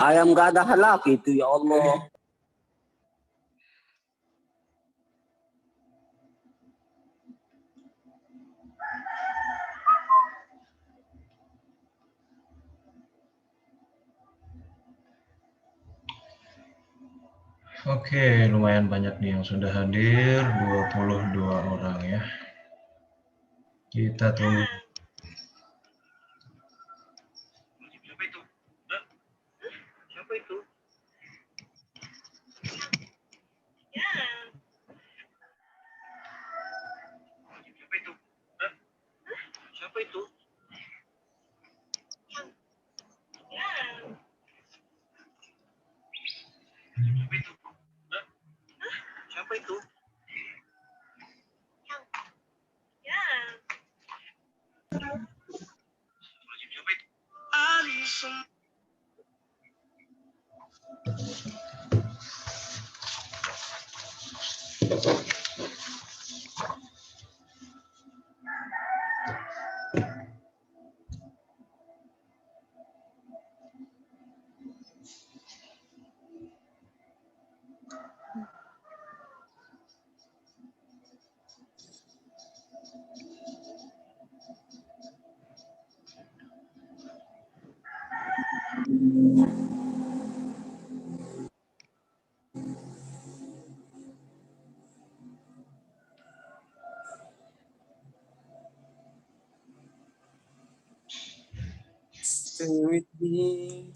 Ayam gak ada halak itu, ya Allah. Oke, lumayan banyak nih yang sudah hadir, 22 orang ya. Kita tunggu. Siapa itu? Siapa itu? Siapa itu? Stay with me.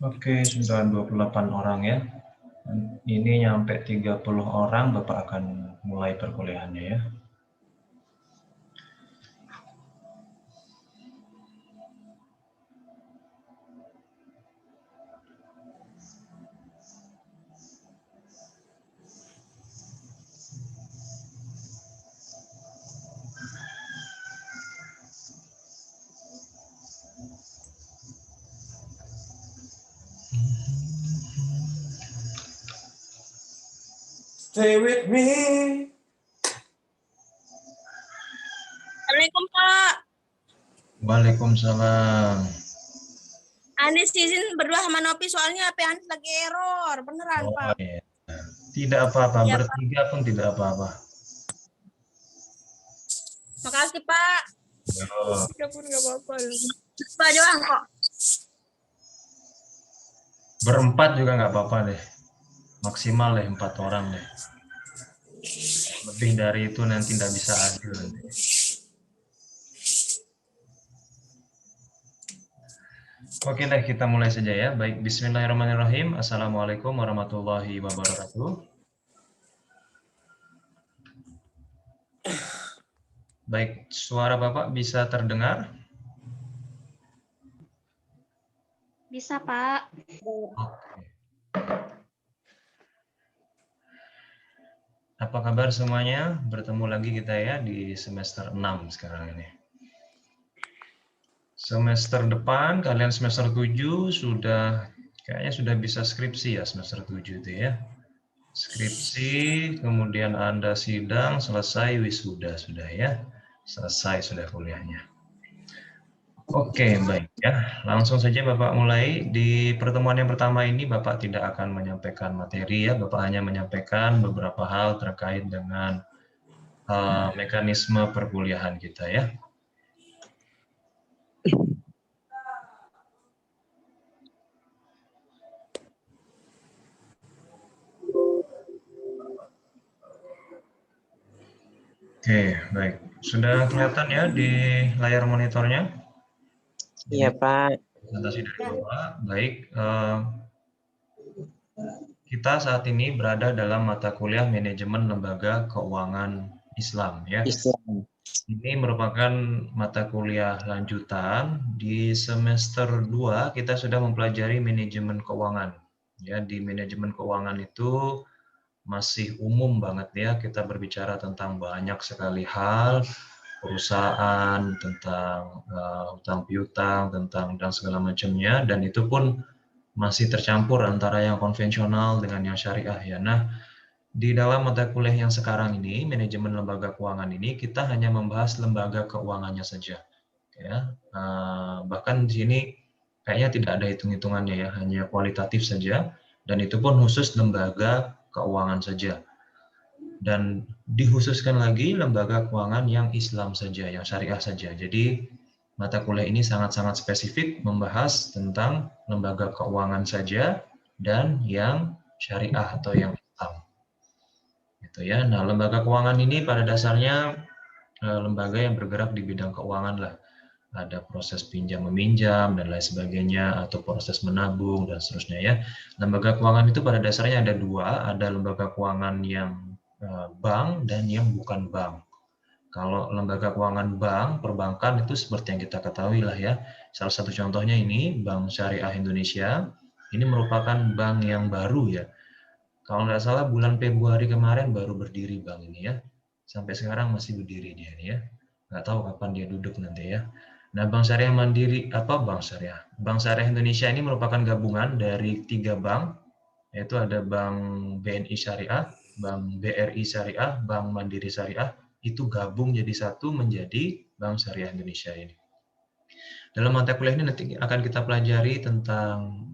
Oke, sudah 28 orang ya. Ini nyampe 30 orang, Bapak akan mulai perkuliahannya ya. Stay with me. Assalamualaikum Pak. Waalaikumsalam. Anis izin berdua sama Nopi soalnya HP Anis lagi error. Beneran Oh Pak. iya. Tidak apa-apa, Iya, Pak. bertiga pun tidak apa-apa. Makasih Pak. Yo. Tiga pun nggak apa-apa. Pak doang kok. Berempat juga nggak apa-apa deh. Maksimal deh 4 orang deh. Lebih dari itu nanti tidak bisa adil nanti. Oke deh, kita mulai saja ya. Baik, bismillahirrahmanirrahim. Assalamualaikum warahmatullahi wabarakatuh. Baik, suara Bapak bisa terdengar? Bisa, Pak. Oke. Apa kabar semuanya? Bertemu lagi kita ya di semester 6 sekarang ini. Semester depan, kalian semester 7 kayaknya sudah bisa skripsi ya semester 7 itu ya. Skripsi, kemudian Anda sidang, selesai wisuda sudah ya. Selesai sudah kuliahnya. Oke, baik ya. Langsung saja Bapak mulai. Di pertemuan yang pertama ini Bapak tidak akan menyampaikan materi ya. Bapak hanya menyampaikan beberapa hal terkait dengan mekanisme perkuliahan kita ya. Oke, baik. Sudah kelihatan ya di layar monitornya? Iya, Pak. Presentasi dari Bapak. Baik, kita saat ini berada dalam mata kuliah manajemen lembaga keuangan Islam ya. Islam. Ini merupakan mata kuliah lanjutan. Di semester 2 kita sudah mempelajari manajemen keuangan. Ya, di manajemen keuangan itu masih umum banget ya, kita berbicara tentang banyak sekali hal, perusahaan, tentang hutang piutang, tentang dan segala macamnya, dan itu pun masih tercampur antara yang konvensional dengan yang syariah ya. Nah, di dalam mata kuliah yang sekarang ini, manajemen lembaga keuangan ini, kita hanya membahas lembaga keuangannya saja. Ya, bahkan di sini kayaknya tidak ada hitung-hitungannya ya, hanya kualitatif saja, dan itu pun khusus lembaga keuangan saja. Dan dikhususkan lagi lembaga keuangan yang Islam saja, yang syariah saja. Jadi mata kuliah ini sangat-sangat spesifik membahas tentang lembaga keuangan saja dan yang syariah atau yang Islam. Gitu ya. Nah, lembaga keuangan ini pada dasarnya lembaga yang bergerak di bidang keuangan lah. Ada proses pinjam meminjam dan lain sebagainya, atau proses menabung dan seterusnya ya. Lembaga keuangan itu pada dasarnya ada dua, ada lembaga keuangan yang bank dan yang bukan bank. Kalau lembaga keuangan bank, perbankan itu seperti yang kita ketahui lah ya. Salah satu contohnya ini Bank Syariah Indonesia. Ini merupakan bank yang baru ya. Kalau nggak salah bulan Februari kemarin baru berdiri bank ini ya. Sampai sekarang masih berdiri dia ini ya. Nggak tahu kapan dia duduk nanti ya. Nah, Bank Syariah Mandiri, Bank Syariah? Bank Syariah Indonesia ini merupakan gabungan dari 3 bank, yaitu ada Bank BNI Syariah, Bank BRI Syariah, Bank Mandiri Syariah, itu gabung jadi satu menjadi Bank Syariah Indonesia ini. Dalam mata kuliah ini nanti akan kita pelajari tentang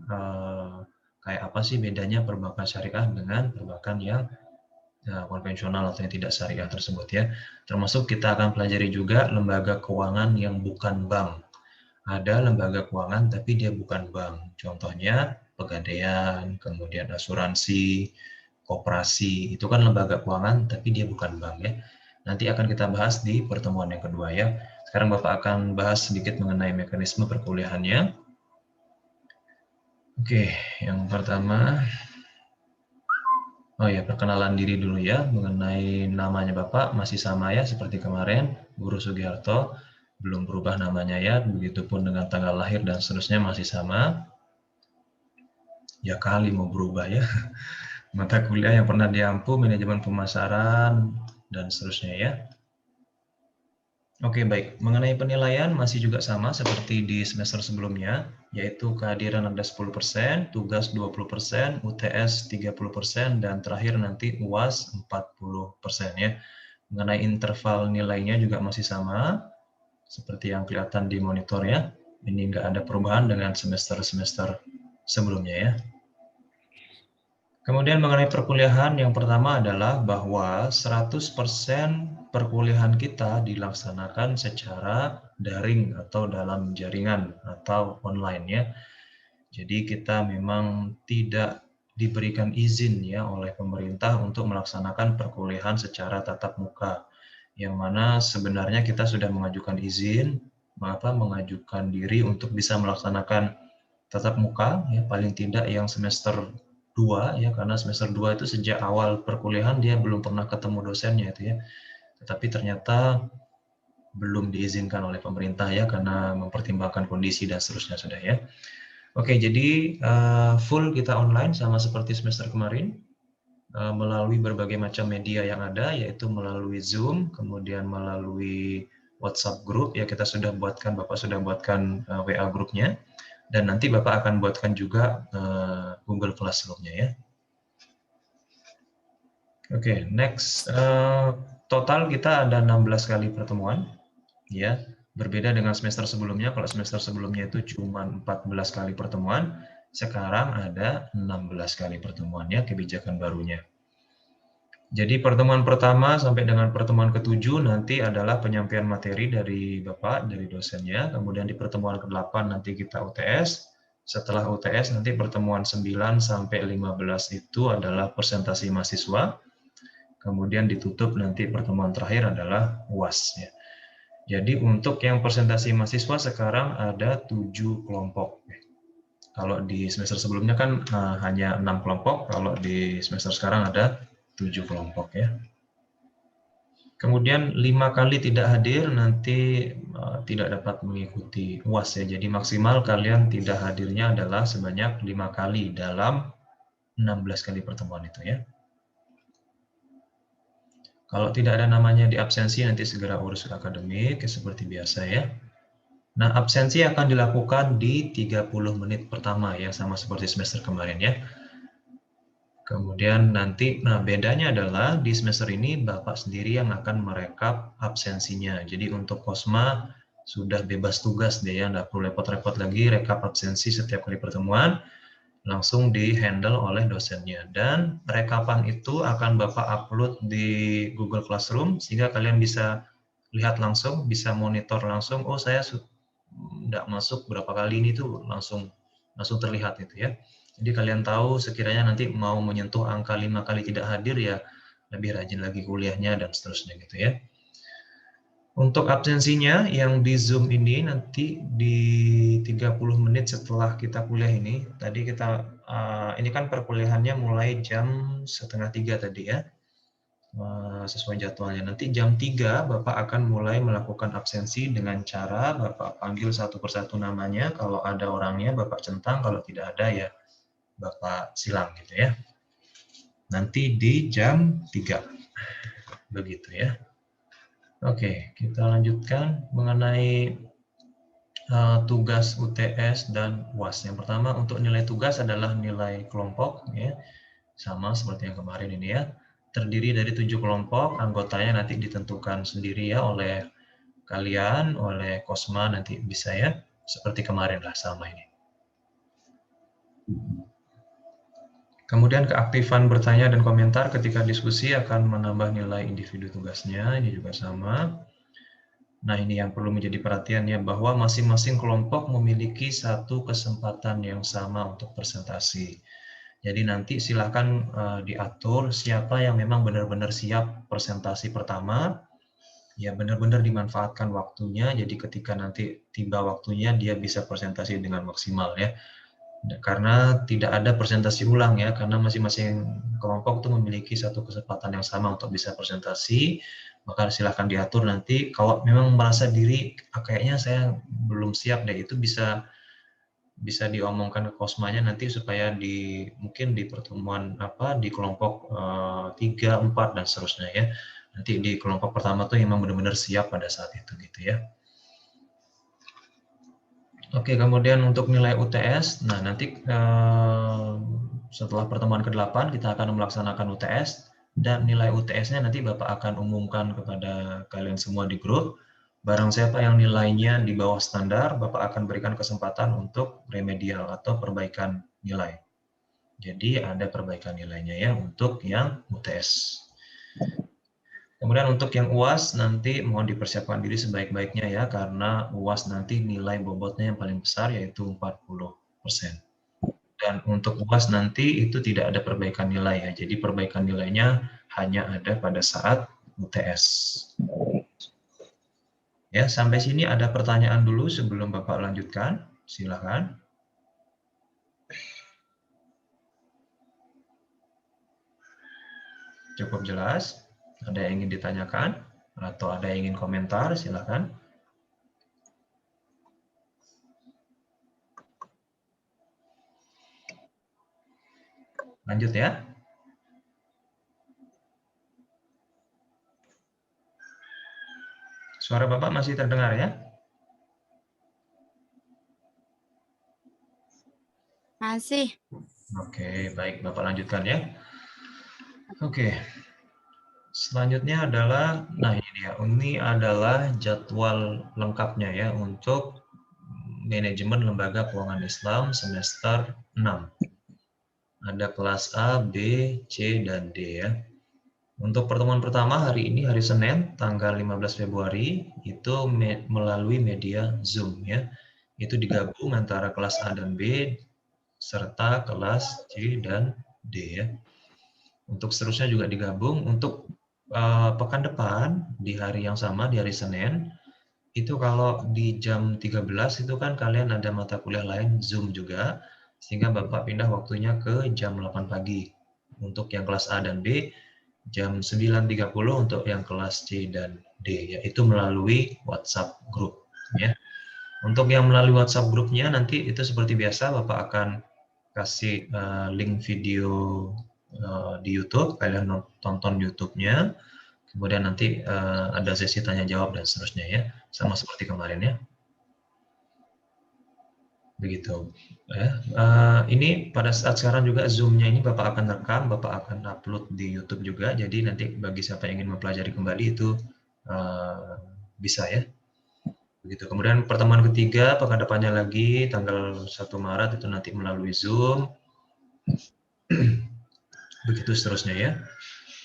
kayak apa sih bedanya perbankan syariah dengan perbankan yang konvensional atau yang tidak syariah tersebut ya. Termasuk kita akan pelajari juga lembaga keuangan yang bukan bank. Ada lembaga keuangan tapi dia bukan bank. Contohnya pegadaian, kemudian asuransi, koperasi, itu kan lembaga keuangan tapi dia bukan bank ya. Nanti akan kita bahas di pertemuan yang kedua ya. Sekarang Bapak akan bahas sedikit mengenai mekanisme perkuliahannya. Oke, yang pertama, oh ya, perkenalan diri dulu ya, mengenai namanya Bapak masih sama ya, seperti kemarin, Guru Sugiharto, belum berubah namanya ya, begitupun dengan tanggal lahir dan seterusnya masih sama. Ya kali mau berubah ya. Mata kuliah yang pernah diampu, manajemen pemasaran, dan seterusnya ya. Oke, baik. Mengenai penilaian masih juga sama seperti di semester sebelumnya, yaitu kehadiran ada 10%, tugas 20%, UTS 30%, dan terakhir nanti UAS 40% ya. Mengenai interval nilainya juga masih sama, seperti yang kelihatan di monitor ya. Ini nggak ada perubahan dengan semester-semester sebelumnya ya. Kemudian mengenai perkuliahan, yang pertama adalah bahwa 100% perkuliahan kita dilaksanakan secara daring atau dalam jaringan atau online ya. Jadi kita memang tidak diberikan izin ya oleh pemerintah untuk melaksanakan perkuliahan secara tatap muka. Yang mana sebenarnya kita sudah mengajukan izin, mengajukan diri untuk bisa melaksanakan tatap muka ya, paling tidak yang semester 2 ya, karena semester 2 itu sejak awal perkuliahan dia belum pernah ketemu dosennya itu ya. Tetapi ternyata belum diizinkan oleh pemerintah ya, karena mempertimbangkan kondisi dan seterusnya sudah ya. Oke, jadi full kita online sama seperti semester kemarin, melalui berbagai macam media yang ada, yaitu melalui Zoom, kemudian melalui WhatsApp group ya, kita sudah buatkan, Bapak sudah buatkan WA grupnya. Dan nanti Bapak akan buatkan juga Google Classroom-nya ya. Oke, next. Total kita ada 16 kali pertemuan. Ya, berbeda dengan semester sebelumnya. Kalau semester sebelumnya itu cuma 14 kali pertemuan. Sekarang ada 16 kali pertemuan ya, kebijakan barunya. Jadi pertemuan pertama sampai dengan pertemuan ke-7 nanti adalah penyampaian materi dari Bapak, dari dosennya. Kemudian di pertemuan ke-8 nanti kita UTS. Setelah UTS nanti pertemuan 9 sampai 15 itu adalah presentasi mahasiswa. Kemudian ditutup nanti pertemuan terakhir adalah UAS. Ya. Jadi untuk yang presentasi mahasiswa sekarang ada 7 kelompok. Kalau di semester sebelumnya kan hanya 6 kelompok, kalau di semester sekarang ada 7 kelompok ya. Kemudian 5 kali tidak hadir nanti tidak dapat mengikuti UAS ya. Jadi maksimal kalian tidak hadirnya adalah sebanyak 5 kali dalam 16 kali pertemuan itu ya. Kalau tidak ada namanya di absensi nanti segera urus akademik seperti biasa ya. Nah, absensi akan dilakukan di 30 menit pertama ya, sama seperti semester kemarin ya. Kemudian nanti, nah bedanya adalah di semester ini Bapak sendiri yang akan merekap absensinya. Jadi untuk Kosma sudah bebas tugas deh ya, nggak perlu repot-repot lagi rekap absensi setiap kali pertemuan, langsung di-handle oleh dosennya. Dan rekapan itu akan Bapak upload di Google Classroom, sehingga kalian bisa lihat langsung, bisa monitor langsung, oh saya nggak masuk berapa kali ini tuh langsung terlihat itu ya. Jadi kalian tahu sekiranya nanti mau menyentuh angka 5 kali tidak hadir ya lebih rajin lagi kuliahnya dan seterusnya gitu ya. Untuk absensinya yang di Zoom ini nanti di 30 menit setelah kita kuliah ini, tadi kita ini kan perkuliahannya mulai jam 2:30 tadi ya. Sesuai jadwalnya. Nanti jam 3 Bapak akan mulai melakukan absensi dengan cara Bapak panggil satu persatu namanya, kalau ada orangnya Bapak centang, kalau tidak ada ya Bapak silang gitu ya. Nanti di jam 3. Begitu ya. Oke, kita lanjutkan mengenai tugas UTS dan UAS. Yang pertama untuk nilai tugas adalah nilai kelompok ya. Sama seperti yang kemarin ini ya. Terdiri dari 7 kelompok, anggotanya nanti ditentukan sendiri ya oleh kalian, oleh Kosma nanti bisa ya. Seperti kemarin lah sama ini. Kemudian keaktifan bertanya dan komentar ketika diskusi akan menambah nilai individu tugasnya, ini juga sama. Nah ini yang perlu menjadi perhatian ya, bahwa masing-masing kelompok memiliki satu kesempatan yang sama untuk presentasi. Jadi nanti silakan diatur siapa yang memang benar-benar siap presentasi pertama, ya benar-benar dimanfaatkan waktunya, jadi ketika nanti tiba waktunya dia bisa presentasi dengan maksimal ya. Karena tidak ada presentasi ulang ya, karena masing-masing kelompok itu memiliki satu kesempatan yang sama untuk bisa presentasi, maka silahkan diatur nanti kalau memang merasa diri kayaknya saya belum siap deh, itu bisa diomongkan ke Kosmanya nanti supaya mungkin di pertemuan di kelompok 3, 4 dan seterusnya ya. Nanti di kelompok pertama tuh memang benar-benar siap pada saat itu gitu ya. Oke, kemudian untuk nilai UTS, nah nanti setelah pertemuan ke-8 kita akan melaksanakan UTS, dan nilai UTS-nya nanti Bapak akan umumkan kepada kalian semua di grup. Barang siapa yang nilainya di bawah standar, Bapak akan berikan kesempatan untuk remedial atau perbaikan nilai. Jadi ada perbaikan nilainya ya untuk yang UTS. Kemudian untuk yang UAS nanti mohon dipersiapkan diri sebaik-baiknya ya, karena UAS nanti nilai bobotnya yang paling besar yaitu 40%. Dan untuk UAS nanti itu tidak ada perbaikan nilai ya, jadi perbaikan nilainya hanya ada pada saat UTS. Ya, sampai sini ada pertanyaan dulu sebelum Bapak lanjutkan, silakan. Cukup jelas? Ada yang ingin ditanyakan atau ada yang ingin komentar, silakan. Lanjut ya. Suara Bapak masih terdengar ya? Masih. Oke, baik, Bapak lanjutkan ya. Oke. Selanjutnya adalah, nah ini dia, ini adalah jadwal lengkapnya ya untuk manajemen lembaga keuangan Islam semester 6. Ada kelas A, B, C, dan D ya. Untuk pertemuan pertama hari ini, hari Senin, tanggal 15 Februari, itu melalui media Zoom ya. Itu digabung antara kelas A dan B, serta kelas C dan D ya. Untuk seterusnya juga digabung. Untuk pekan depan, di hari yang sama, di hari Senin, itu kalau di jam 13 itu kan kalian ada mata kuliah lain Zoom juga, sehingga Bapak pindah waktunya ke jam 8 pagi untuk yang kelas A dan B, jam 9.30 untuk yang kelas C dan D, yaitu melalui WhatsApp group. Ya. Untuk yang melalui WhatsApp grupnya nanti itu seperti biasa Bapak akan kasih link video di YouTube, kalian tonton YouTube-nya, kemudian nanti ada sesi tanya jawab dan seterusnya ya, sama seperti kemarin ya. Begitu. Ya. Ini pada saat sekarang juga Zoom-nya ini Bapak akan rekam, Bapak akan upload di YouTube juga, jadi nanti bagi siapa yang ingin mempelajari kembali itu bisa ya. Begitu. Kemudian pertemuan ketiga, pekan lagi tanggal 1 Maret itu nanti melalui Zoom. Begitu seterusnya ya.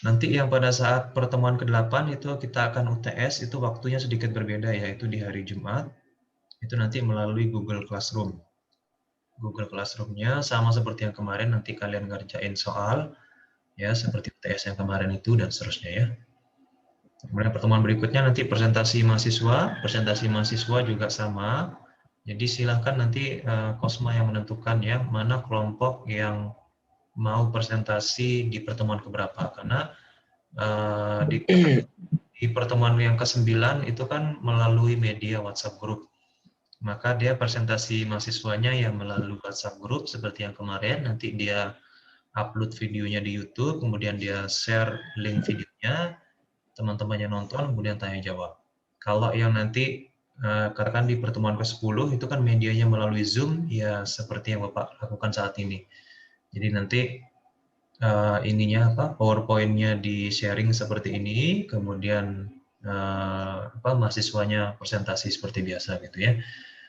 Nanti yang pada saat pertemuan ke-8 itu kita akan UTS, itu waktunya sedikit berbeda, yaitu di hari Jumat. Itu nanti melalui Google Classroom. Google Classroom-nya sama seperti yang kemarin, nanti kalian ngerjain soal, ya seperti UTS yang kemarin itu dan seterusnya ya. Kemudian pertemuan berikutnya nanti presentasi mahasiswa juga sama. Jadi silahkan nanti Kosma yang menentukan ya mana kelompok yang mau presentasi di pertemuan keberapa. Karena di pertemuan yang ke-9 itu kan melalui media WhatsApp group. Maka dia presentasi mahasiswanya yang melalui WhatsApp group seperti yang kemarin, nanti dia upload videonya di YouTube, kemudian dia share link videonya, teman-temannya nonton, kemudian tanya jawab. Kalau yang nanti katakan di pertemuan ke-10 itu kan medianya melalui Zoom, ya seperti yang Bapak lakukan saat ini. Jadi nanti PowerPoint-nya di sharing seperti ini, kemudian mahasiswanya presentasi seperti biasa gitu ya.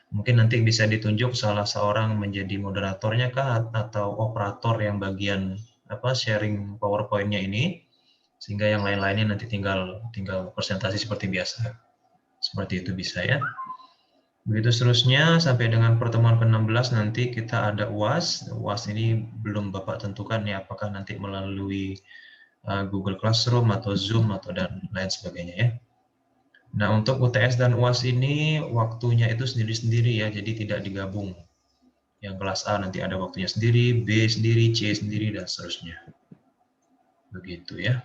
Mungkin nanti bisa ditunjuk salah seorang menjadi moderatornya kah atau operator yang bagian sharing PowerPoint-nya ini, sehingga yang lain-lainnya nanti tinggal presentasi seperti biasa. Seperti itu bisa ya. Begitu seterusnya sampai dengan pertemuan ke-16 nanti kita ada UAS. UAS ini belum Bapak tentukan ya apakah nanti melalui Google Classroom atau Zoom atau dan lain sebagainya ya. Nah, untuk UTS dan UAS ini waktunya itu sendiri-sendiri ya, jadi tidak digabung. Yang kelas A nanti ada waktunya sendiri, B sendiri, C sendiri dan seterusnya. Begitu ya.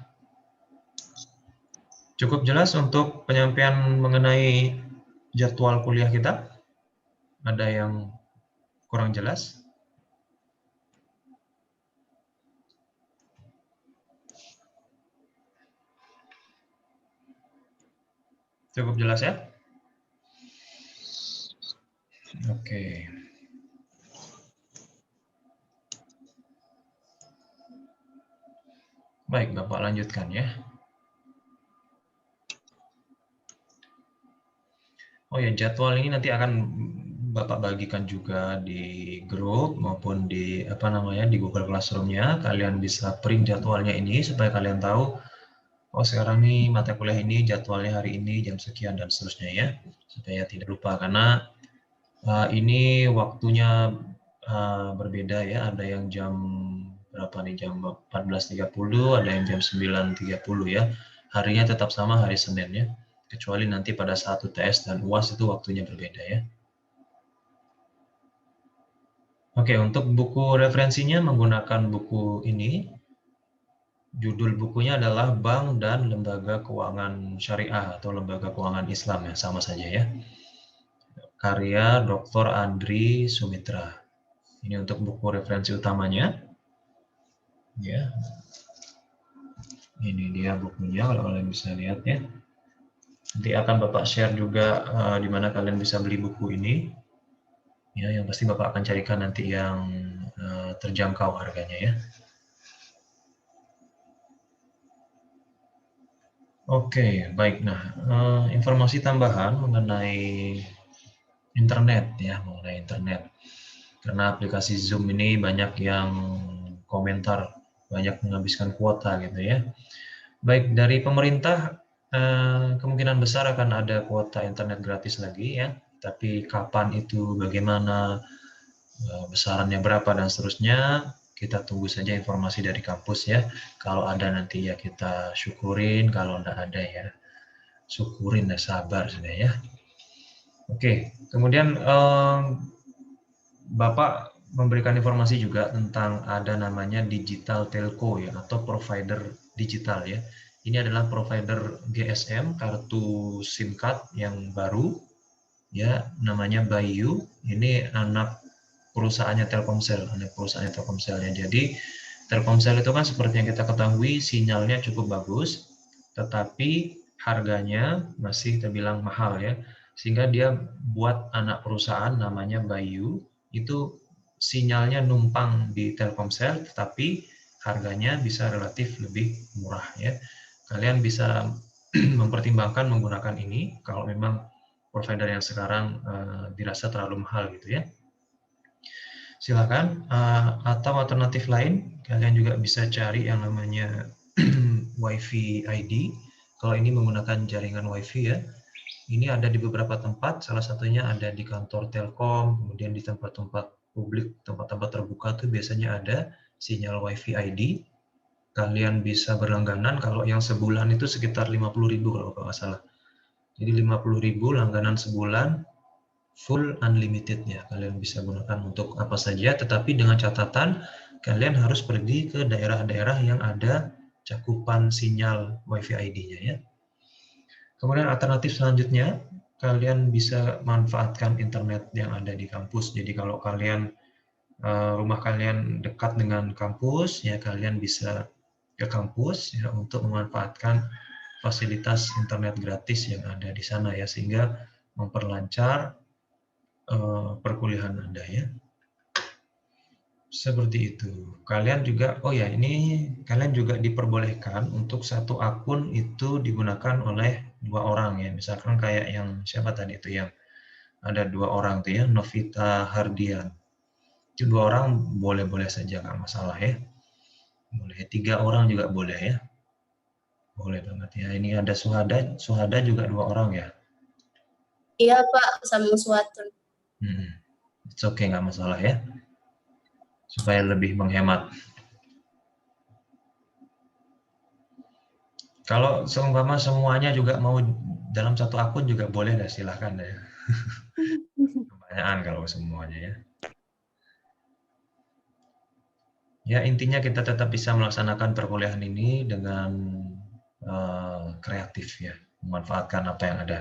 Cukup jelas untuk penyampaian mengenai jadwal kuliah kita? Ada yang kurang jelas? Cukup jelas ya? Oke. Baik, Bapak lanjutkan ya. Oh ya, jadwal ini nanti akan Bapak bagikan juga di grup maupun di di Google Classroom-nya. Kalian bisa print jadwalnya ini supaya kalian tahu oh sekarang nih mata kuliah ini jadwalnya hari ini jam sekian dan seterusnya ya. Supaya tidak lupa karena ini waktunya berbeda ya. Ada yang jam berapa nih, jam 14.30, ada yang jam 9.30 ya. Harinya tetap sama, hari Senin ya. Kecuali nanti pada saat UTS dan UAS itu waktunya berbeda ya. Oke, untuk buku referensinya menggunakan buku ini. Judul bukunya adalah Bank dan Lembaga Keuangan Syariah atau Lembaga Keuangan Islam ya, sama saja ya. Karya Dr. Andri Sumitra. Ini untuk buku referensi utamanya. Ya. Ini dia bukunya kalau kalian bisa lihat ya. Nanti akan Bapak share juga di mana kalian bisa beli buku ini. Ya, yang pasti Bapak akan carikan nanti yang terjangkau harganya ya. Oke, baik. Nah, informasi tambahan mengenai internet ya, mengenai internet. Karena aplikasi Zoom ini banyak yang komentar, banyak menghabiskan kuota gitu ya. Baik, dari pemerintah kemungkinan besar akan ada kuota internet gratis lagi ya. Tapi kapan itu, bagaimana, besarannya berapa dan seterusnya, kita tunggu saja informasi dari kampus ya. Kalau ada nanti ya kita syukurin, kalau tidak ada ya syukurin dan sabar sudah ya. Oke, kemudian Bapak memberikan informasi juga tentang ada namanya digital telco ya, atau provider digital ya. Ini adalah provider GSM, kartu SIM card yang baru ya, namanya Bayu. Ini anak perusahaannya Telkomsel, ya. Jadi Telkomsel itu kan seperti yang kita ketahui sinyalnya cukup bagus, tetapi harganya masih terbilang mahal ya. Sehingga dia buat anak perusahaan namanya Bayu, itu sinyalnya numpang di Telkomsel, tetapi harganya bisa relatif lebih murah ya. Kalian bisa mempertimbangkan menggunakan ini kalau memang provider yang sekarang dirasa terlalu mahal gitu ya. Silakan, atau alternatif lain kalian juga bisa cari yang namanya WiFi ID. Kalau ini menggunakan jaringan WiFi ya. Ini ada di beberapa tempat, salah satunya ada di kantor Telkom, kemudian di tempat-tempat publik, tempat-tempat terbuka tuh biasanya ada sinyal WiFi ID. Kalian bisa berlangganan, kalau yang sebulan itu sekitar 50.000 kalau nggak salah. Jadi 50.000 langganan sebulan, full unlimited ya. Kalian bisa gunakan untuk apa saja, tetapi dengan catatan kalian harus pergi ke daerah-daerah yang ada cakupan sinyal WiFi ID-nya ya. Kemudian alternatif selanjutnya, kalian bisa manfaatkan internet yang ada di kampus. Jadi kalau kalian rumah kalian dekat dengan kampus, ya kalian bisa ke kampus ya untuk memanfaatkan fasilitas internet gratis yang ada di sana ya, sehingga memperlancar perkuliahan Anda ya. Seperti itu. Kalian juga, oh ya, ini kalian juga diperbolehkan untuk satu akun itu digunakan oleh 2 orang ya. Misalkan kayak yang siapa tadi itu yang ada 2 orang tuh ya, Novita Hardian. Itu 2 orang boleh-boleh saja, nggak masalah ya. Boleh 3 orang juga boleh ya. Boleh banget ya. Ini ada Suhada juga 2 orang ya. Iya Pak, sama suatu. It's okay, nggak masalah ya. Supaya lebih menghemat. Kalau seumpama semuanya juga mau dalam satu akun juga boleh dah, silahkan ya. Kebanyakan kalau semuanya ya. Ya intinya kita tetap bisa melaksanakan perkuliahan ini dengan kreatif ya, memanfaatkan apa yang ada.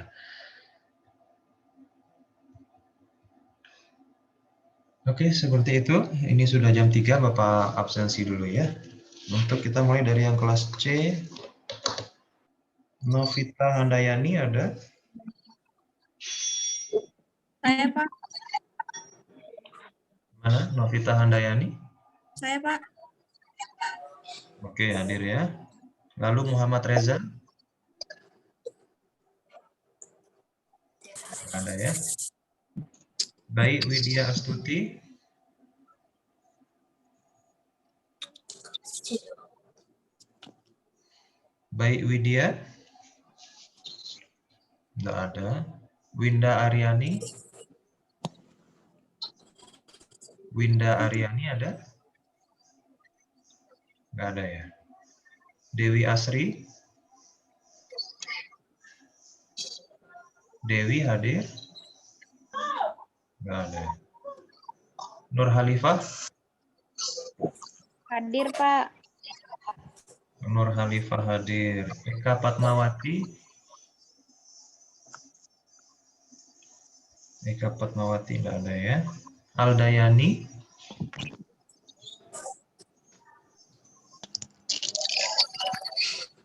Oke, seperti itu. Ini sudah jam 3, Bapak absensi dulu ya. Untuk kita mulai dari yang kelas C. Novita Handayani ada? Saya Pak. Mana Novita Handayani? Saya Pak. Oke, hadir ya. Lalu Muhammad Reza? Ada ya. Baik, Widya Astuti. Baik, Widya. Tidak ada. Winda Aryani. Winda Aryani ada? Nggak ada ya. Dewi Asri. Dewi hadir? Nggak ada. Nur Halifah? Hadir, Pak. Nur Halifah hadir. Eka Fatmawati? Eka Fatmawati nggak ada ya. Aldayani?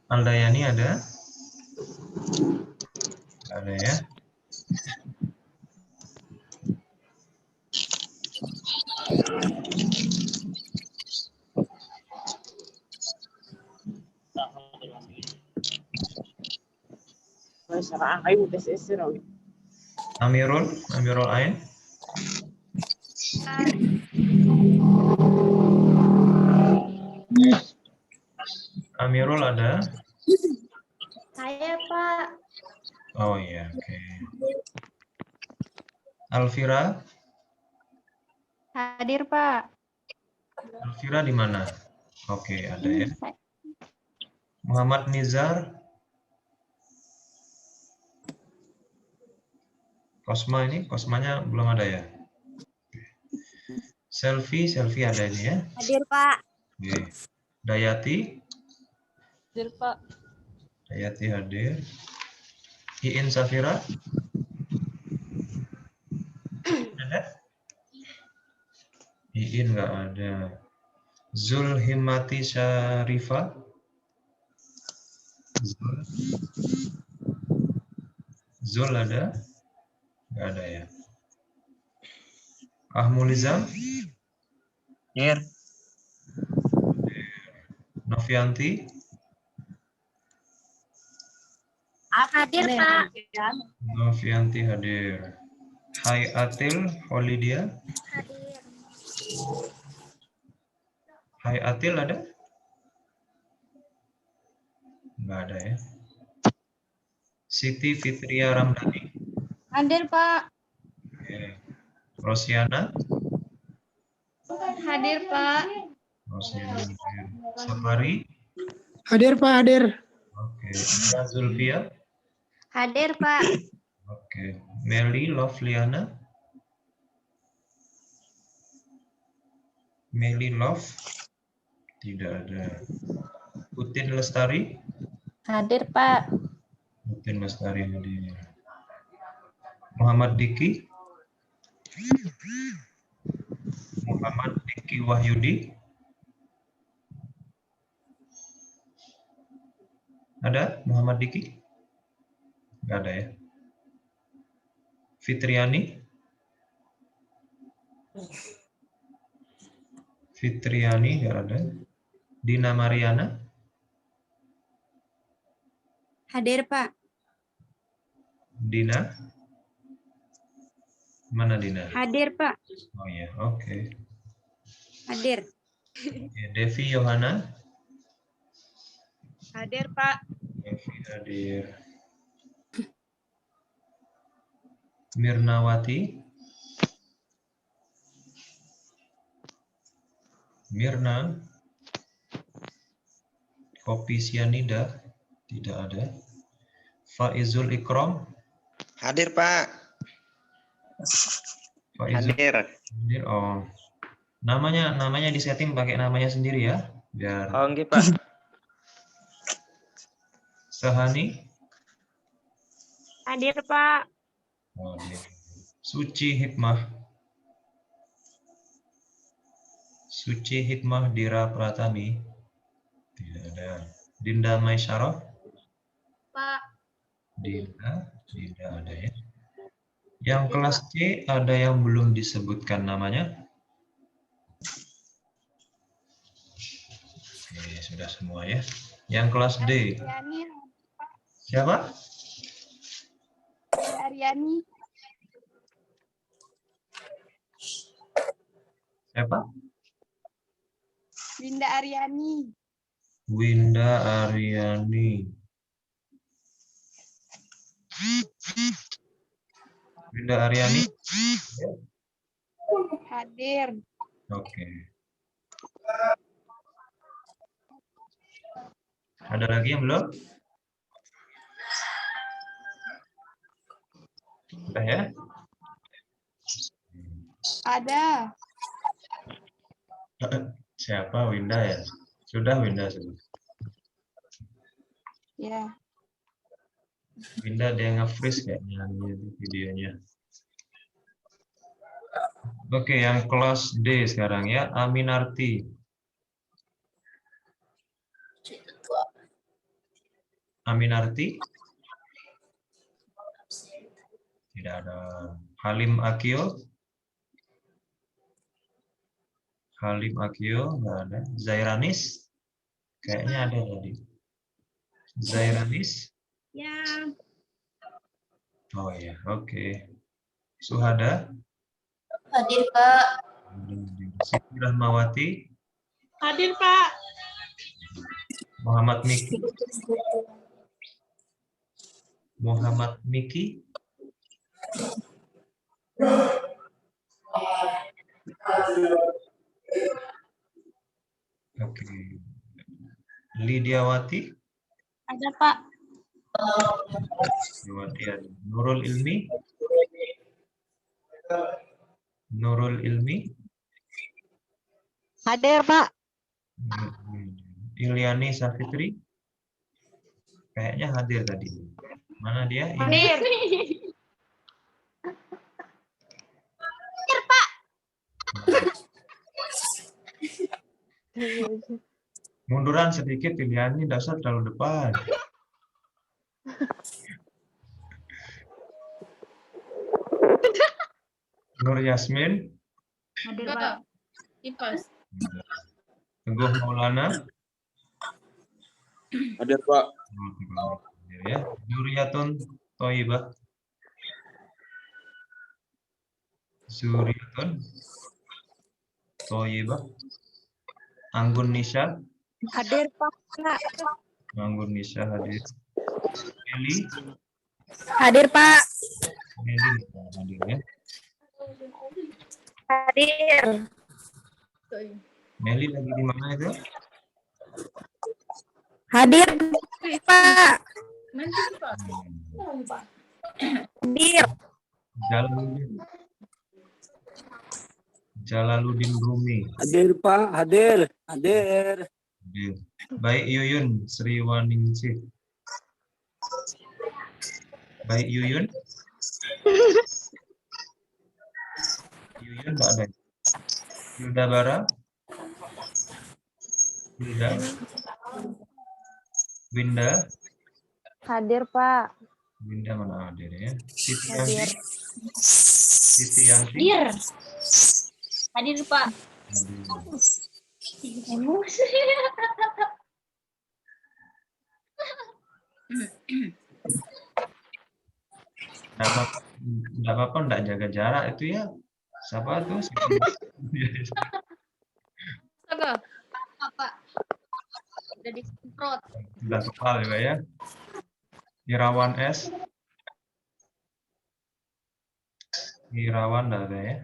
Aldayani ada? Nggak ada ya. Amirul Ain? Amirul ada? Saya, Pak. Oh iya, oke. Alvira? Hadir, Pak. Alvira di mana? Oke, ada ya. Muhammad Nizar? Kosmanya belum ada ya? Selfie ada ini ya? Hadir, Pak. Oke. Dayati Hadir, Pak. Dayati hadir. Iin Safira? Ada? Iin nggak ada. Zulhimati Syarifah? Zul ada? Nggak ada ya. Ahmulizam? Hadir. Novianti? Hadir, Pak. Novianti hadir. Hayatil Holidia? Hadir. Hayatil ada? Nggak ada ya. Siti Fitria Ramdhani? Hadir, Pak. Oke. Rosiana? Hadir, Pak. Rosiana hadir. Sapari? Hadir Pak, hadir. Oke. Ina Zulfia? Hadir, Pak. Oke. Meli Loveliana? Meli Love? Tidak ada. Utin Lestari? Hadir, Pak. Utin Lestari hadir. Muhammad Diki? Muhammad Diki Wahyudi? Ada Muhammad Diki? Nggak ada ya. Fitriani? Fitriani nggak ada. Dina Mariana? Hadir, Pak. Dina? Mana Dina? Hadir, Pak. Oh ya, oke. Hadir. Oke, Devi Yohana? Hadir, Pak. Devi hadir. Mirnawati? Mirna? Kopi Sianida? Tidak ada. Faizul Ikram? Hadir, Pak. Faizul Hadir. hadir. Oh. Namanya disetting pakai namanya sendiri ya, biar. Oh, nggih, Pak. Sahani? Hadir, Pak. Oh, dia. Suci Hikmah? Suci Hikmah Dira Pratami? Tidak ada. Dinda Maisyarah? Pak. Dinda? Tidak ada ya. Yang kelas C ada yang belum disebutkan namanya? Oke, sudah semua ya. Yang kelas D? Siapa? Aryani. Siapa? Winda Aryani. Winda Aryani. Winda Aryani? Hadir. Oke. Ada lagi yang belum? Udah ya? Ada. Siapa Winda ya? Sudah Winda sudah. Ya. Winda dia nge-freeze kayaknya di videonya. Oke, yang kelas D sekarang ya, Aminarti. Aminarti? Tidak ada. Halim Akio? Halim Akio, nggak ada. Zairanis? Kayaknya ada tadi. Zairanis? Ya. Oh ya, oke. Suhada? Hadir Pak. Siti Rahmawati? Hadir, Pak. Muhammad Miki? Muhammad Miki? Oke. Lidiawati? Ada, Pak. Lidiawati ada. Nurul Ilmi? Nurul Ilmi. Hadir, Pak. Iliani Safitri. Kayaknya hadir tadi. Mana dia? Ini. Hadir. Munduran sedikit Iliani, tidak usah terlalu depan. Nur Yasmin. Hadir, Pak. Ipos. Teguh Maulana. Hadir, Pak. Ya. Zuriyatun Thayyibah. Zuriyatun Thayyibah. Anggun Nisha. Hadir Pak. Anggun Nisha hadir. Meli. Hadir Pak. Meli hadir ya. Hadir. Meli lagi di mana itu? Hadir Pak. Hmm. Hadir. Jalaluddin Rumi. Hadir Pak, hadir. Hadir. Baik Yuyun Sriwaningsih. Baik Yuyun. Yuyun enggak ada. Hilda Bara. Hilda. Winda. Hadir, Pak. Winda mana hadir ya? Siti Yanti. Siti Yanti. Hadir. Hadir, Pak. Hadir. Emosi. Enggak apa-apa, enggak jaga jarak itu ya. Siapa tuh? Apa? Pak. Udah disemprot. Sudah kepal juga ya. Irawan S. Irawan enggak ada ya.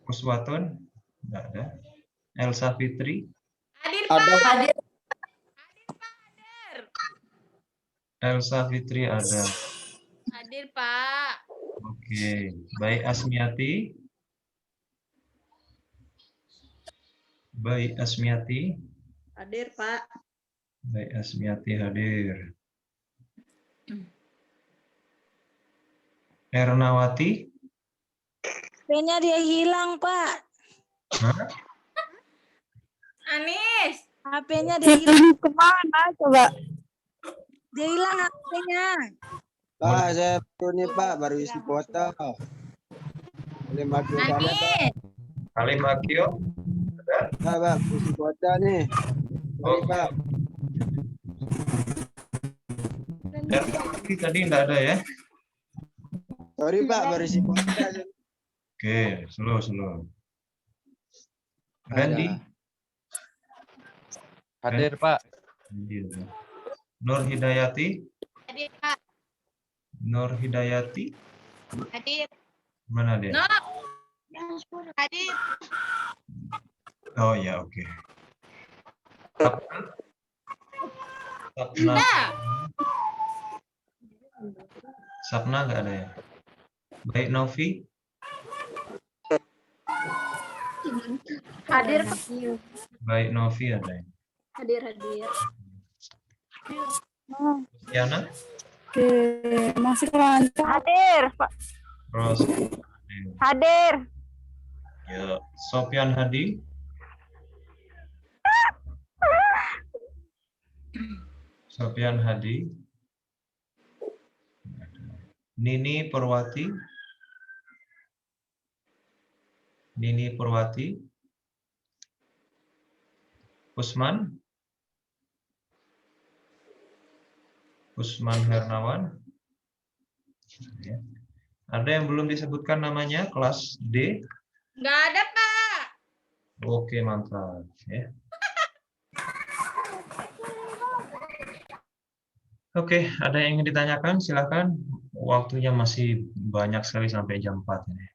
Uswatun enggak ada. Elsa Fitri. Hadir, Pak. Hadir. Elsa Fitri ada. Hadir, Pak. Oke, baik Asmiati. Baik Asmiati. Hadir, Pak. Baik Asmiati hadir. Ernawati. HP-nya dia hilang Pak. Hah? Anis. HP-nya dia hilang. Kemana coba? Dia hilang HP-nya. Pak, saya nih Pak, baru isi foto. Boleh makin sana, Pak. Anis. Halim Akio. Pak, isi foto nih. Sorry, Pak. Ernawati tadi enggak ada ya? Sorry, Pak, baru isi foto. Oke, slow. Randy. Hadir, Pak. Hadir. Nur Hidayati. Hadir, Pak. Nur Hidayati. Hadir. Mana dia? No. Hadir. Oh ya, oke. Sapna. Sapna nggak ada ya? Baik Novi. Hadir. Baik Novi ada ya? Hadir. Yana. Masih lancar. Hadir, Pak. Ros. Hadir. Ya. Sofyan Hadi. Sofyan Hadi. Nini Purwati. Nini Purwati. Usman. Usman Hernawan. Ya. Ada yang belum disebutkan namanya kelas D? Nggak ada, Pak. Oke, mantap. Ya. Oke, ada yang ingin ditanyakan? Silakan. Waktunya masih banyak sekali sampai jam 4 ini.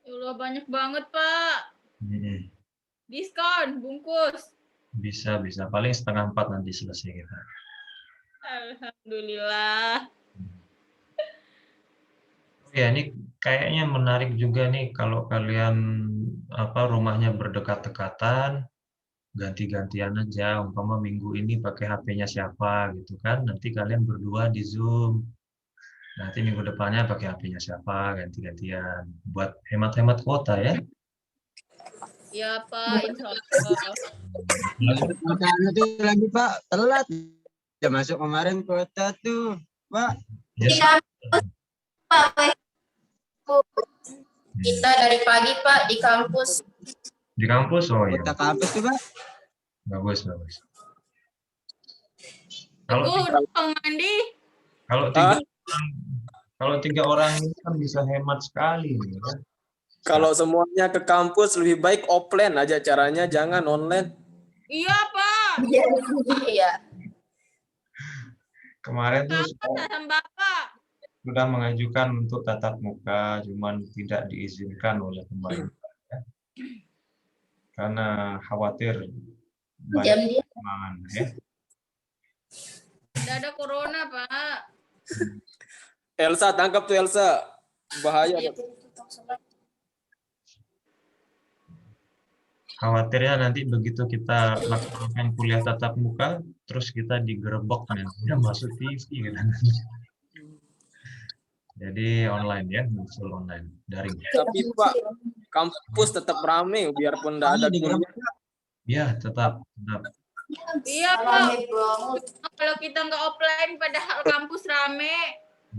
Ya Allah, banyak banget, Pak. Hmm, Diskon, bungkus. Bisa. Paling setengah 4 nanti selesai kita. Alhamdulillah. Ya, ini kayaknya menarik juga nih kalau kalian rumahnya berdekatan-dekatan, ganti-gantian aja. Umpama minggu ini pakai HP-nya siapa gitu kan. Nanti kalian berdua di Zoom. Nanti minggu depannya pakai HP-nya siapa, ganti-gantian. Buat hemat-hemat kuota ya. Iya Pak, insya Allah. Makanya tuh lagi Pak, telat. Ya masuk kemarin kuota tuh, Pak. Ya, Kita dari pagi Pak di kampus. di kampus, oh ya. Kuota kampus tuh, Pak. Bagus, bagus. Teguh dong mandi. Kalau tiga orang, kalau 3 orang ini kan bisa hemat sekali nih, ya. Kalau semuanya ke kampus lebih baik offline aja caranya, jangan online. Iya Pak. Iya. Kemarin tuh Sama Bapak. sudah mengajukan untuk tatap muka, cuman tidak diizinkan oleh pemerintah, ya. Karena khawatir banyak serangan, ya. Tidak ada corona Pak. Elsa, tangkap tuh Elsa. Bahaya. Khawatirnya nanti begitu kita lakukan kuliah tatap muka, terus kita digerebek nantinya masuk TV gitu. Jadi online ya, muncul online, daring. Tapi Pak, kampus tetap rame biarpun tidak ada kuliah. Ya, tetap. Iya Pak. Kalau kita nggak offline padahal kampus rame.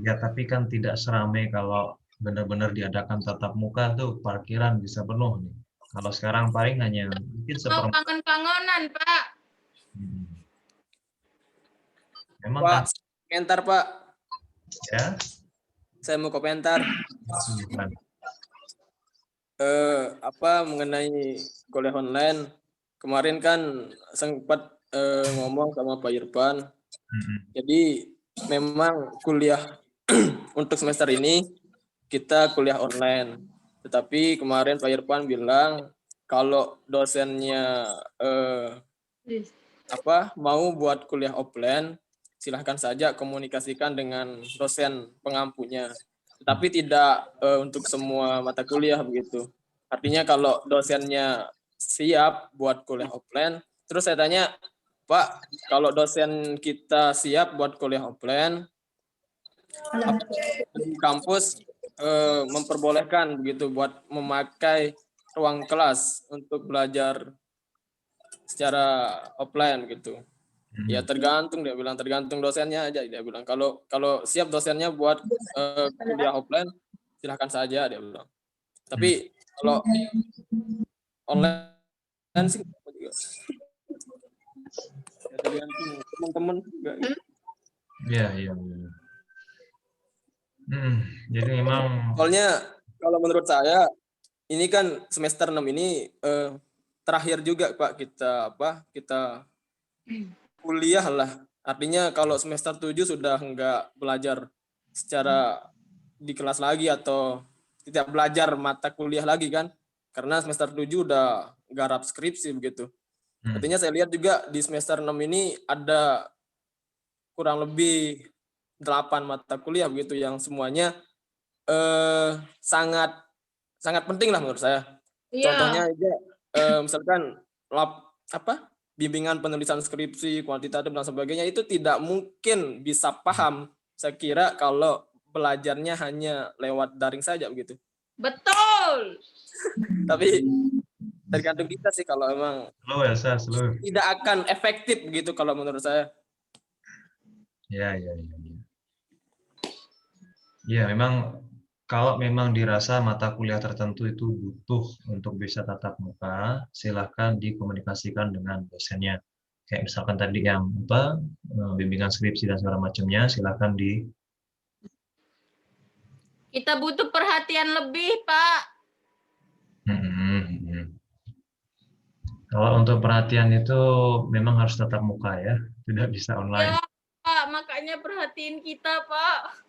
Ya, tapi kan tidak seramai kalau benar-benar diadakan tatap muka tuh parkiran bisa penuh nih. Kalau sekarang paling hanya mungkin Mau seperempat. kangen-kangenan Pak. Memang Pak, kan, komentar Pak. ya. Saya mau komentar. Bukan. Mengenai kuliah online. Kemarin kan sempat ngomong sama Pak Irfan. Jadi memang kuliah untuk semester ini kita kuliah online. Tetapi kemarin Pak Irfan bilang kalau dosennya mau buat kuliah offline, silahkan saja komunikasikan dengan dosen pengampunya. Tetapi tidak untuk semua mata kuliah begitu. Artinya kalau dosennya siap buat kuliah offline, terus saya tanya, Pak, kalau dosen kita siap buat kuliah offline, di kampus memperbolehkan begitu buat memakai ruang kelas untuk belajar secara offline gitu. Ya tergantung, dia bilang tergantung dosennya aja, dia bilang kalau siap dosennya buat kuliah offline silahkan saja, dia bilang. Tapi kalau online sih juga. Ya, tergantung teman-teman juga. Iya. Jadi memang Soalnya kalau menurut saya ini kan semester 6 ini terakhir juga Pak kita kuliah lah. Artinya kalau semester 7 sudah enggak belajar secara di kelas lagi atau tidak belajar mata kuliah lagi kan. Karena semester 7 udah garap skripsi begitu. Artinya saya lihat juga di semester 6 ini ada kurang lebih 8 mata kuliah begitu yang semuanya sangat penting lah menurut saya. Iya. Contohnya aja misalkan bimbingan penulisan skripsi, kuantitatif dan sebagainya itu tidak mungkin bisa paham saya kira kalau belajarnya hanya lewat daring saja begitu. Betul. Tapi tergantung kita sih kalau emang slow. tidak akan efektif begitu kalau menurut saya. Ya, memang kalau memang dirasa mata kuliah tertentu itu butuh untuk bisa tatap muka, silahkan dikomunikasikan dengan dosennya. Kayak misalkan tadi yang bimbingan skripsi dan segala macamnya, silahkan Kita butuh perhatian lebih, Pak. Kalau untuk perhatian itu memang harus tatap muka ya, tidak bisa online. Ya, Pak, makanya perhatiin kita, Pak.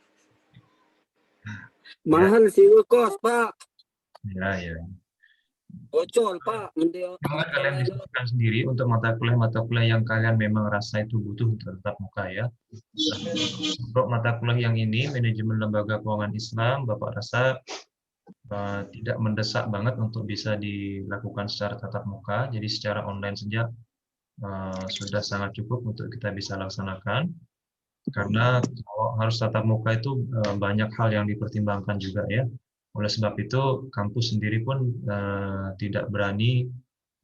Mahal sih kos, Pak. Ya. Bocor, Pak. Coba kalian diskusikan sendiri untuk mata kuliah yang kalian memang rasa itu butuh untuk tetap muka ya. Untuk mata kuliah yang ini, manajemen lembaga keuangan Islam, Bapak rasa tidak mendesak banget untuk bisa dilakukan secara tatap muka. Jadi secara online saja sudah sangat cukup untuk kita bisa laksanakan. Karena kalau harus tatap muka itu banyak hal yang dipertimbangkan juga ya. Oleh sebab itu, kampus sendiri pun tidak berani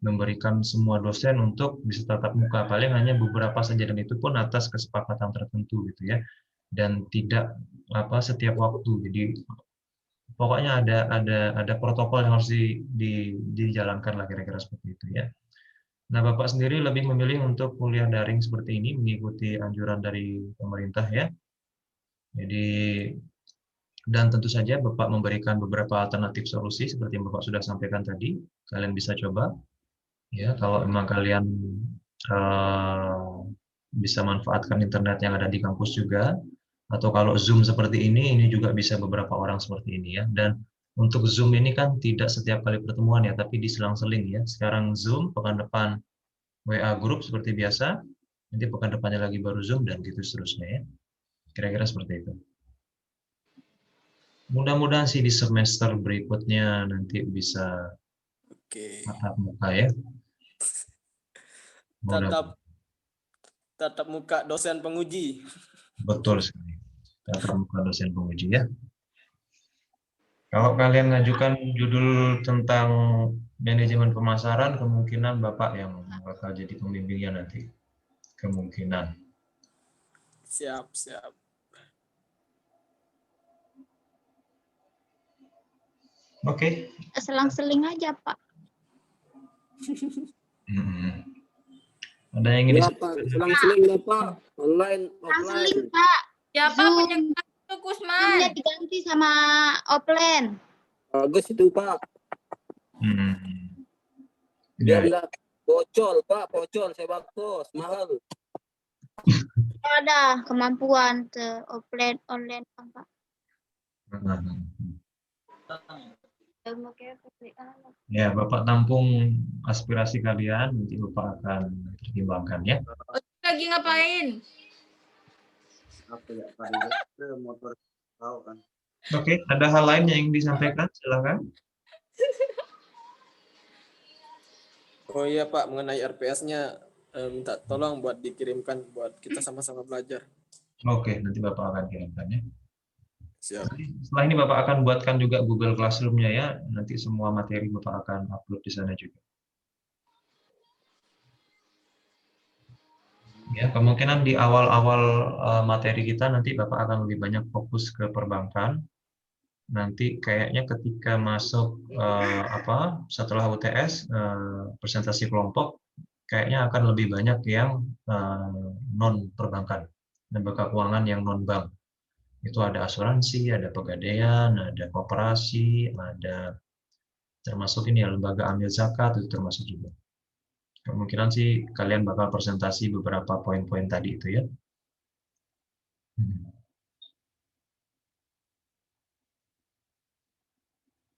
memberikan semua dosen untuk bisa tatap muka. Paling hanya beberapa saja, dan itu pun atas kesepakatan tertentu gitu ya. Dan tidak setiap waktu. Jadi pokoknya ada protokol yang harus dijalankan lah kira-kira seperti itu ya. Nah, Bapak sendiri lebih memilih untuk kuliah daring seperti ini, mengikuti anjuran dari pemerintah ya. Jadi dan tentu saja Bapak memberikan beberapa alternatif solusi seperti yang Bapak sudah sampaikan tadi. Kalian bisa coba. Ya, kalau memang kalian bisa manfaatkan internet yang ada di kampus juga. Atau kalau Zoom seperti ini juga bisa beberapa orang seperti ini ya. Dan untuk Zoom ini kan tidak setiap kali pertemuan ya, tapi diselang-seling ya. Sekarang Zoom, pekan depan WA Group seperti biasa. Nanti pekan depannya lagi baru Zoom dan gitu seterusnya ya. Kira-kira seperti itu. Mudah-mudahan sih di semester berikutnya nanti bisa tatap muka ya. Tatap muka dosen penguji. Betul sekali. Tatap muka dosen penguji ya. Kalau kalian ngajukan judul tentang manajemen pemasaran, kemungkinan Bapak yang bakal jadi pembimbingnya nanti. Kemungkinan. Siap. Oke. Selang-seling aja, Pak. Ada yang ingin Selang-seling ya, Pak. Online, Selang-seling, Pak. Siapa punya kartu Kusman? Diganti sama offline. Bagus itu, Pak. Ya. Biar bocor, Pak. Bocor, sewa kos. Mahal. Ada kemampuan offline online, Pak. Ya, Bapak tampung aspirasi kalian, nanti Bapak akan pertimbangkan ya. Lagi ngapain? Oke, ada hal lain yang disampaikan? Silakan. Oh iya, Pak, mengenai RPS-nya minta tolong buat dikirimkan buat kita sama-sama belajar. Oke, nanti Bapak akan kirimkan ya. Siap. Setelah ini Bapak akan buatkan juga Google Classroom-nya ya. Nanti semua materi Bapak akan upload di sana juga. Ya, kemungkinan di awal-awal materi kita nanti Bapak akan lebih banyak fokus ke perbankan. Nanti kayaknya ketika masuk setelah UTS presentasi kelompok kayaknya akan lebih banyak yang non perbankan, lembaga keuangan yang non bank. Itu ada asuransi, ada pegadaian, ada koperasi, ada termasuk ini ya lembaga amil zakat itu termasuk juga. Kemungkinan sih kalian bakal presentasi beberapa poin-poin tadi itu ya.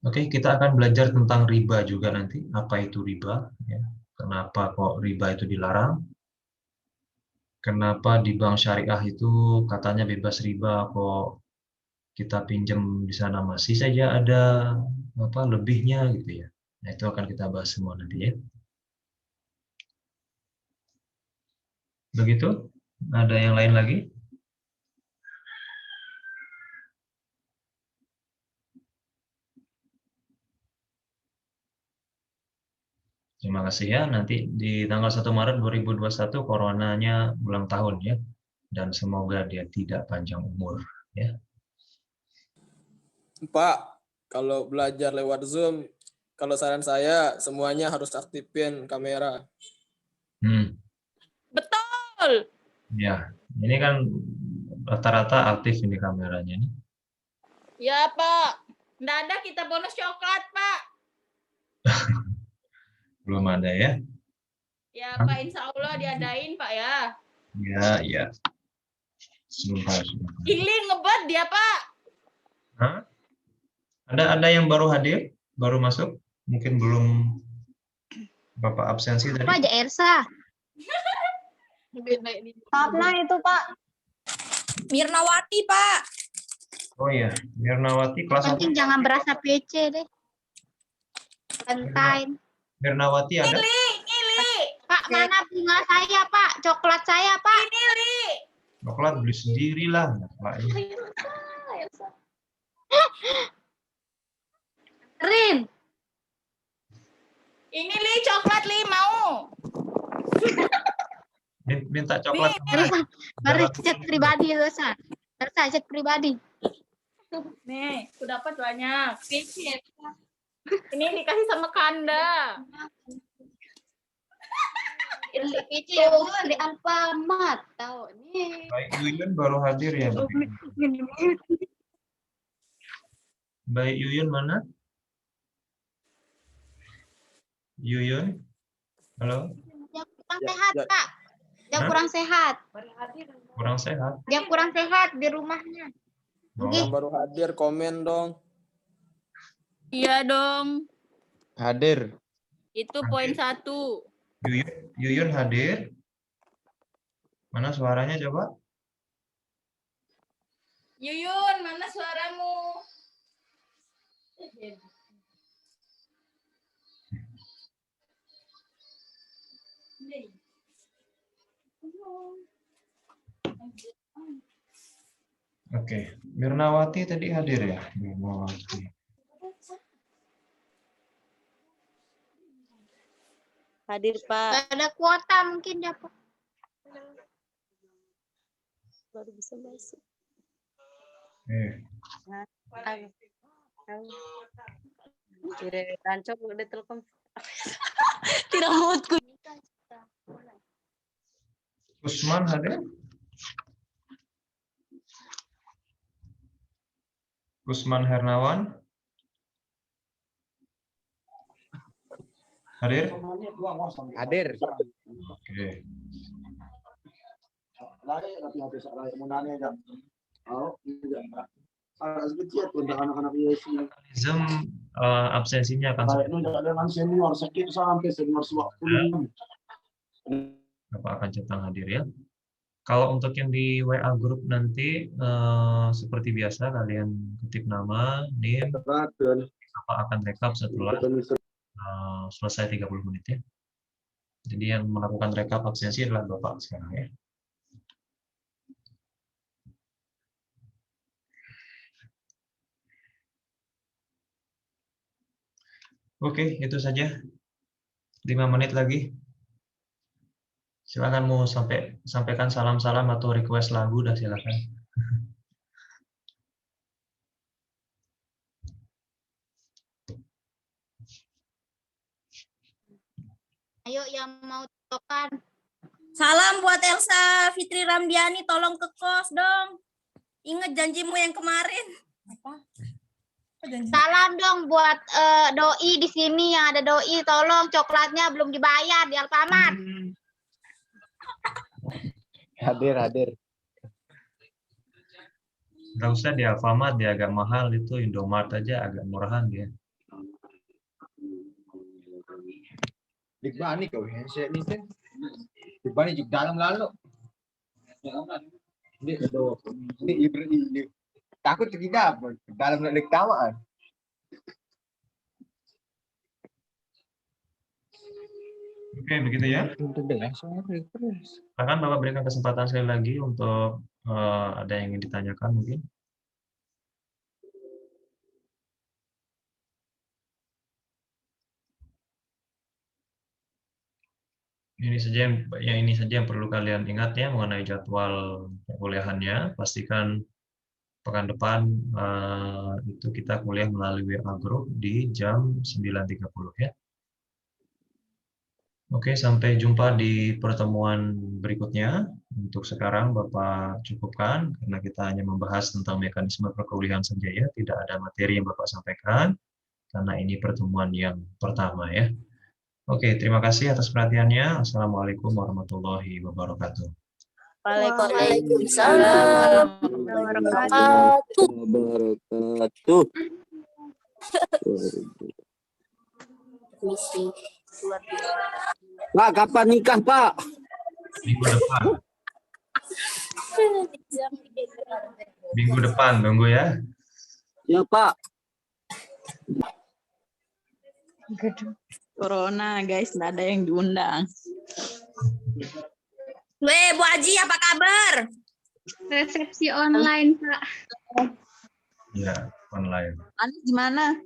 Oke, kita akan belajar tentang riba juga nanti. Apa itu riba? Ya. Kenapa kok riba itu dilarang? Kenapa di bank syariah itu katanya bebas riba, kok kita pinjam di sana masih saja ada lebihnya gitu ya. Nah, itu akan kita bahas semua nanti ya. Begitu? Ada yang lain lagi? Terima kasih ya. Nanti di tanggal 1 Maret 2021 coronanya ulang tahun ya. Dan semoga dia tidak panjang umur ya. Pak, kalau belajar lewat Zoom, kalau saran saya semuanya harus aktifin kamera. Betul. Ya, ini kan rata-rata aktif ini kameranya nih. Ya, Pak. Nggak ada kita bonus coklat, Pak. Belum ada ya? Ya, Pak. Insya Allah diadain, Pak ya. Ya. Sebentar. Giling ngebet dia, Pak. Hah? Ada yang baru hadir? Baru masuk? Mungkin belum Bapak absensi tadi. Apa aja Elsa? Tapna itu Pak. Mirnawati, Pak. Oh iya, Mirnawati kelas Penting 1. jangan berasa PC deh. Valentine. Mirnawati ada? Pak, mana bunga saya, Pak? Coklat saya, Pak. Coklat beli sendiri lah. Rin. Ini Li, coklat Li, mau. Minta coklat. Baru chat pribadi, Elsa. Elsa, chat pribadi. Nih, aku dapat banyak. Ini dikasih sama Kanda. PC ya, Bu. Di Alfamart. Tahu nih. Baik Yuyun baru hadir ya. Baik Yuyun mana? Yuyun? Halo? Yang kurang Ya, sehat, ya. Pak. Yang Hah? kurang sehat. Kurang sehat? Yang kurang sehat di rumahnya. Oh, Yang baru hadir komen dong. Iya dong. Hadir. Itu poin 1. Yuyun hadir? Mana suaranya coba? Yuyun, mana suaramu? Oke, Mirnawati tadi hadir ya? Mirnawati. Hadir Pak. Gak ada kuota mungkin ya, Pak. Baru bisa masuk. Kira rancok udah telepon. Tidak moodku. Usman hadir? Usman Hernawan? Hadir? Hadir. Oke. Zoom absensinya akan Bapak akan centang hadir ya. Kalau untuk yang di WA grup nanti seperti biasa kalian ketik nama, NIM, Bapak akan rekap setelah selesai 30 menit ya. Jadi yang melakukan rekap absensi adalah Bapak sekarang ya. Oke, itu saja. 5 menit lagi. Silakan mau sampaikan salam-salam atau request lagu, dah silakan. Ayo yang mau tokan. Salam buat Elsa Fitri Ramdiani, tolong ke kos dong. Ingat janjimu yang kemarin. Apa? Salam dong buat doi di sini yang ada doi, tolong coklatnya belum dibayar di Alfamart. Hadir. Nggak usah di Alfamart, dia agak mahal itu. Indomart aja agak murahan dia. Digbani kau handset ni kan. Digbani juga dalam lalu. Ini ini takut tidak apa dalam nak tamaan. Oke, begitu ya. Akan Bapak berikan kesempatan sekali lagi untuk ada yang ingin ditanyakan mungkin. Ini saja yang perlu kalian ingat ya mengenai jadwal perkuliahannya. Pastikan pekan depan itu kita kuliah melalui WA Group di jam 9.30 ya. Oke, sampai jumpa di pertemuan berikutnya. Untuk sekarang Bapak cukupkan karena kita hanya membahas tentang mekanisme perkuliahan saja ya, tidak ada materi yang Bapak sampaikan karena ini pertemuan yang pertama ya. Oke, terima kasih atas perhatiannya. Assalamualaikum warahmatullahi wabarakatuh. Waalaikumsalam warahmatullahi wabarakatuh. Misi luar biasa. Pak, kapan nikah, Pak? Minggu depan. Minggu depan, tunggu ya. Ya, Pak. Corona guys, nggak ada yang diundang. Weh, Bu Aji apa kabar? Resepsi online, Pak. Ya, online. Anies gimana?